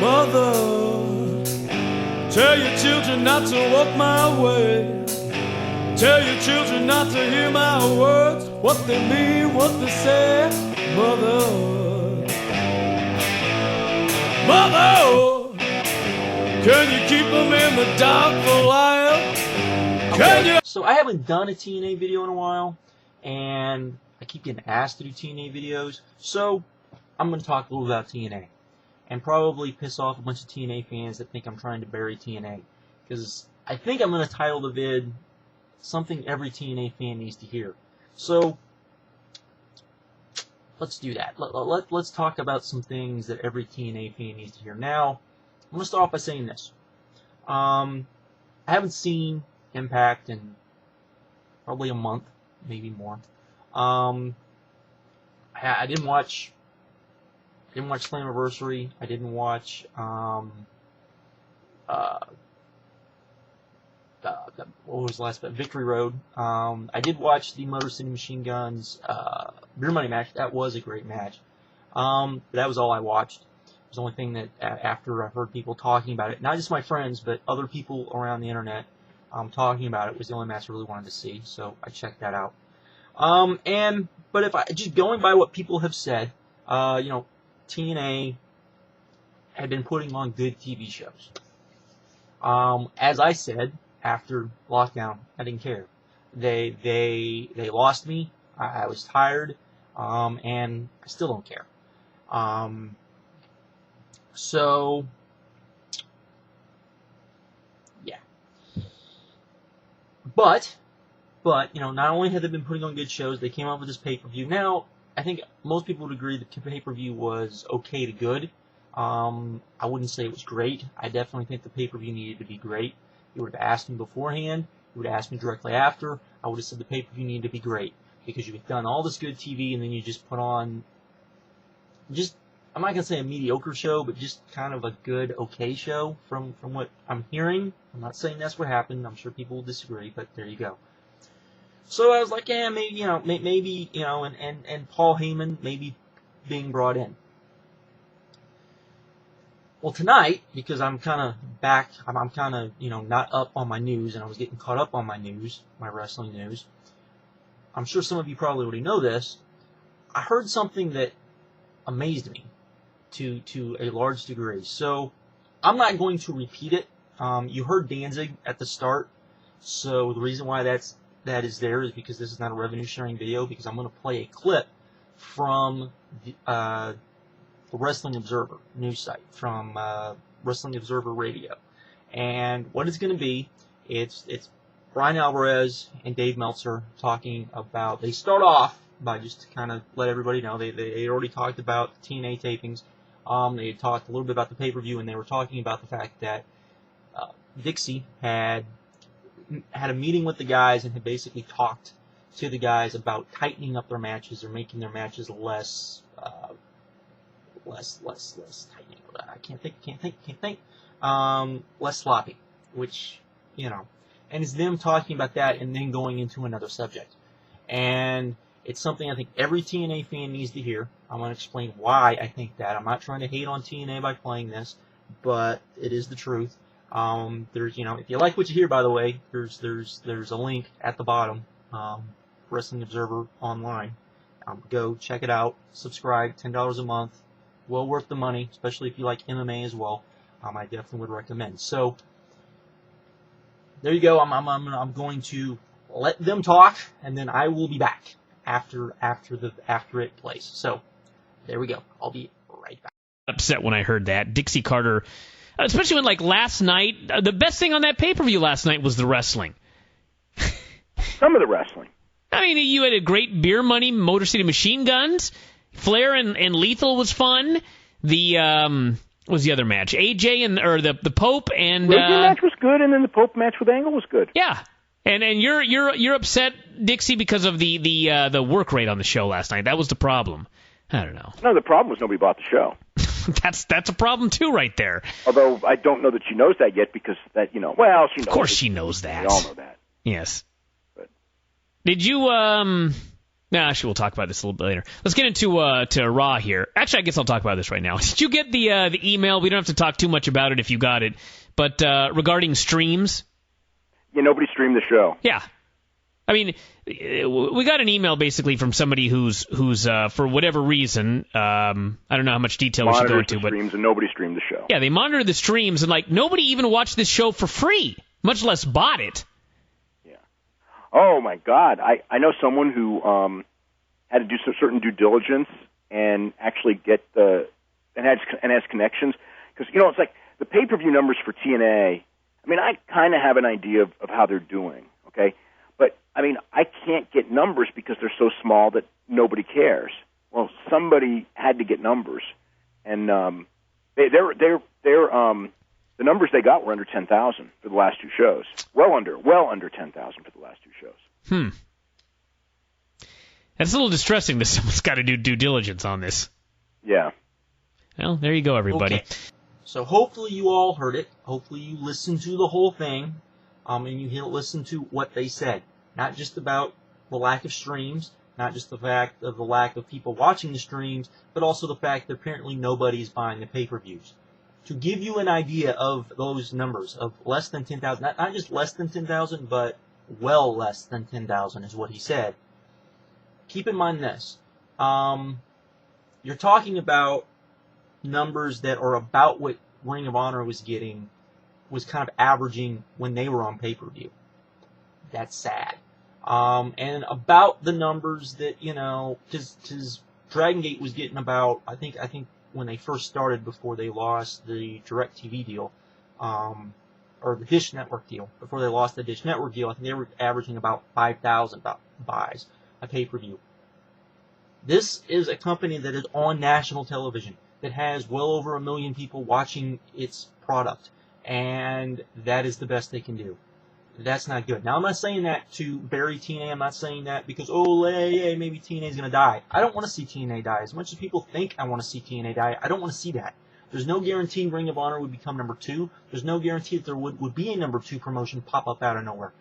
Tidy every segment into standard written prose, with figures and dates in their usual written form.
Mother, tell your children not to walk my way. Tell your children not to hear my words, what they mean, what they say. Mother, Mother, can you keep them in the dark for a while? Can you? So I haven't done a TNA video in a while, and I keep getting asked to do TNA videos, so I'm going to talk a little about TNA. And probably piss off a bunch of TNA fans that think I'm trying to bury TNA. Because I think I'm going to title the vid something every TNA fan needs to hear. So, let's do that. Let's talk about some things that every TNA fan needs to hear. Now, I'm going to start off by saying this. I haven't seen Impact in probably a month, maybe more. I didn't watch Slammiversary. I didn't watch what was the last bit? Victory Road. I did watch the Motor City Machine Guns beer money match. That was a great match. But that was all I watched. It was the only thing that after I heard people talking about it, not just my friends, but other people around the internet talking about it, was the only match I really wanted to see. So I checked that out. But if I just going by what people have said, TNA had been putting on good TV shows. As I said, after lockdown, I didn't care. They lost me. I was tired, and I still don't care. So, yeah. But, not only have they been putting on good shows, they came out with this pay-per-view. Now, I think most people would agree that the pay-per-view was okay to good. I wouldn't say it was great. I definitely think the pay-per-view needed to be great. You would have asked me beforehand. You would have asked me directly after. I would have said the pay-per-view needed to be great. Because you've done all this good TV and then you just put on I'm not going to say a mediocre show, but just kind of a good, okay show from what I'm hearing. I'm not saying that's what happened. I'm sure people will disagree, but there you go. So I was like, yeah, maybe, and Paul Heyman maybe being brought in. Well, tonight, because I'm kind of back, I'm kind of, not up on my news, and I was getting caught up on my news, my wrestling news. I'm sure some of you probably already know this. I heard something that amazed me to a large degree. So, I'm not going to repeat it. You heard Danzig at the start, so the reason why that is there is because this is not a revenue sharing video, because I'm going to play a clip from the Wrestling Observer news site, from Wrestling Observer Radio. And what it's going to be, it's Brian Alvarez and Dave Meltzer talking about, they start off by, just to kind of let everybody know, they already talked about TNA tapings. They talked a little bit about the pay-per-view, and they were talking about the fact that Dixie had a meeting with the guys and had basically talked to the guys about tightening up their matches or making their matches less tightening. I can't think. Less sloppy, which, and it's them talking about that and then going into another subject. And it's something I think every TNA fan needs to hear. I'm going to explain why I think that. I'm not trying to hate on TNA by playing this, but it is the truth. There's, if you like what you hear, by the way, there's a link at the bottom, Wrestling Observer Online. Go check it out, subscribe, $10 a month, well worth the money, especially if you like MMA as well. I definitely would recommend. So, there you go. I'm going to let them talk, and then I will be back after it plays. So, there we go. I'll be right back. Upset when I heard that. Dixie Carter, especially when, last night, the best thing on that pay-per-view last night was the wrestling. Some of the wrestling. I mean, you had a great beer money, Motor City Machine Guns. Flair and Lethal was fun. What was the other match? AJ the Pope and the match was good, and then the Pope match with Angle was good. Yeah, and you're upset, Dixie, because of the work rate on the show last night. That was the problem. I don't know. No, the problem was nobody bought the show. That's a problem too, right there. Although I don't know that she knows that yet, because that she knows. Of course she knows that. We all know that. Yes. But Did you Nah, actually, we'll talk about this a little bit later. Let's get into to Raw here. Actually, I guess I'll talk about this right now. Did you get the email? We don't have to talk too much about it if you got it. But regarding streams. Yeah, nobody streamed the show. Yeah. I mean, we got an email basically from somebody who's for whatever reason, I don't know how much detail we should go into, the but streams and nobody streamed the show. Yeah, they monitor the streams and like nobody even watched this show for free, much less bought it. Yeah. Oh my God, I know someone who had to do some certain due diligence and actually get and has connections because it's like the pay-per-view numbers for TNA. I mean, I kind of have an idea of how they're doing. Okay. But, I mean, I can't get numbers because they're so small that nobody cares. Well, somebody had to get numbers. And the numbers they got were under 10,000 for the last two shows. Well under 10,000 for the last two shows. That's a little distressing that someone's got to do due diligence on this. Yeah. Well, there you go, everybody. Okay. So hopefully you all heard it. Hopefully you listened to the whole thing. And you listen to what they said. Not just about the lack of streams, not just the fact of the lack of people watching the streams, but also the fact that apparently nobody is buying the pay-per-views. To give you an idea of those numbers, of less than 10,000, not just less than 10,000, but well less than 10,000 is what he said. Keep in mind this. You're talking about numbers that are about what Ring of Honor was kind of averaging when they were on pay-per-view. That's sad. And about the numbers that, because Dragon Gate was getting about, I think when they first started before they lost the DirecTV deal, or the Dish Network deal, before they lost the Dish Network deal, I think they were averaging about 5,000 buys a pay-per-view. This is a company that is on national television, that has well over 1 million people watching its product. And that is the best they can do. That's not good. Now, I'm not saying that to bury TNA. I'm not saying that because, maybe TNA is going to die. I don't want to see TNA die. As much as people think I want to see TNA die, I don't want to see that. There's no guarantee Ring of Honor would become number 2. There's no guarantee that there would be a number 2 promotion pop up out of nowhere.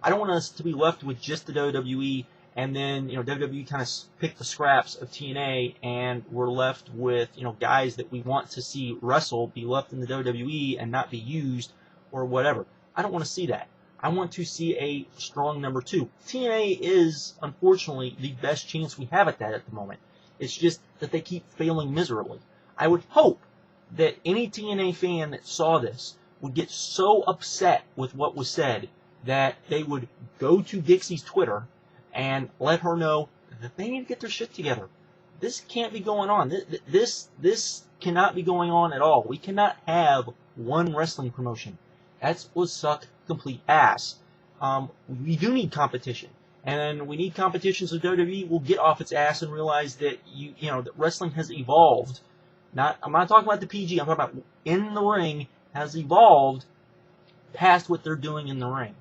I don't want us to be left with just the WWE, and then, WWE kind of pick the scraps of TNA, and we're left with, guys that we want to see wrestle be left in the WWE and not be used or whatever. I don't want to see that. I want to see a strong number 2. TNA is, unfortunately, the best chance we have at that at the moment. It's just that they keep failing miserably. I would hope that any TNA fan that saw this would get so upset with what was said that they would go to Dixie's Twitter and let her know that they need to get their shit together. This can't be going on. This cannot be going on at all. We cannot have one wrestling promotion. That would suck complete ass. We do need competition. And we need competition so WWE will get off its ass and realize that that wrestling has evolved. I'm not talking about the PG, I'm talking about in the ring has evolved past what they're doing in the ring.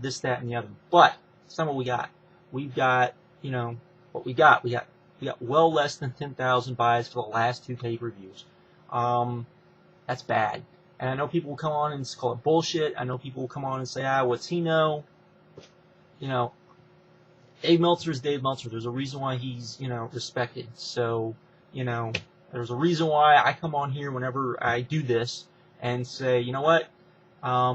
This, that, and the other. But it's not what we got. We've got, what we got. We got well less than 10,000 buys for the last 2 pay-per-views. That's bad. And I know people will come on and call it bullshit. I know people will come on and say, what's he know? Dave Meltzer is Dave Meltzer. There's a reason why he's, respected. So, there's a reason why I come on here whenever I do this and say, you know what?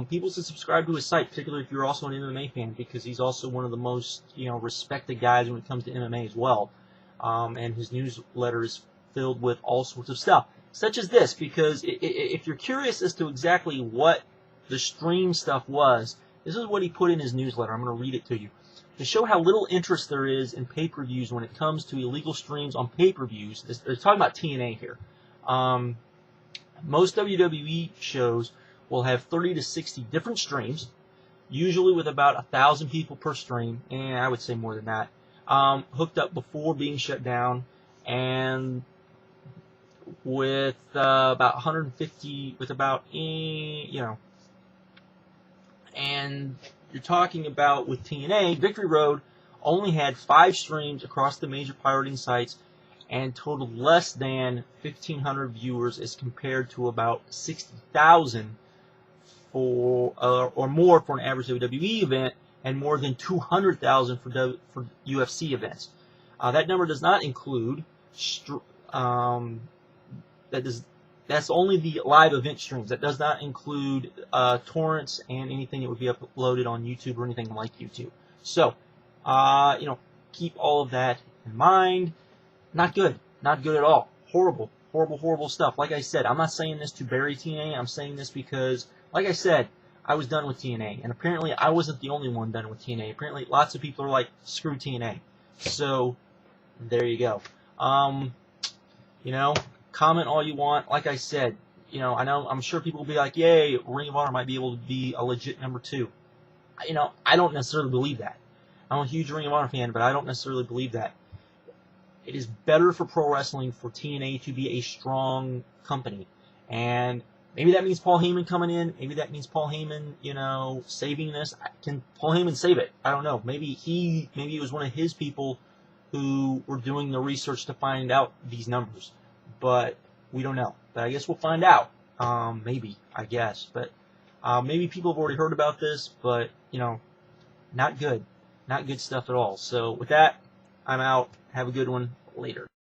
People should subscribe to his site, particularly if you're also an MMA fan, because he's also one of the most, respected guys when it comes to MMA as well. And his newsletter is filled with all sorts of stuff, such as this, because if you're curious as to exactly what the stream stuff was, this is what he put in his newsletter. I'm going to read it to you. To show how little interest there is in pay-per-views when it comes to illegal streams on pay-per-views, they're talking about TNA here. Most WWE shows will have 30 to 60 different streams, usually with about 1,000 people per stream, and I would say more than that, hooked up before being shut down, and with about 150, with about, and you're talking about with TNA, Victory Road only had 5 streams across the major pirating sites and totaled less than 1,500 viewers as compared to about 60,000 or more for an average WWE event, and more than 200,000 for UFC events. That number does not include that's only the live event streams. That does not include torrents and anything that would be uploaded on YouTube or anything like YouTube. So, keep all of that in mind. Not good. Not good at all. Horrible. Horrible, horrible stuff. Like I said, I'm not saying this to bury TNA. I'm saying this because, like I said, I was done with TNA. And apparently I wasn't the only one done with TNA. Apparently lots of people are like, screw TNA. So, there you go. Comment all you want. Like I said, I'm sure people will be like, yay, Ring of Honor might be able to be a legit number 2. I don't necessarily believe that. I'm a huge Ring of Honor fan, but I don't necessarily believe that. It is better for pro wrestling for TNA to be a strong company. And maybe that means Paul Heyman coming in. Maybe that means Paul Heyman, saving this. Can Paul Heyman save it? I don't know. Maybe it was one of his people who were doing the research to find out these numbers. But we don't know. But I guess we'll find out. Maybe, I guess. But maybe people have already heard about this, but, not good. Not good stuff at all. So with that, I'm out. Have a good one. Later.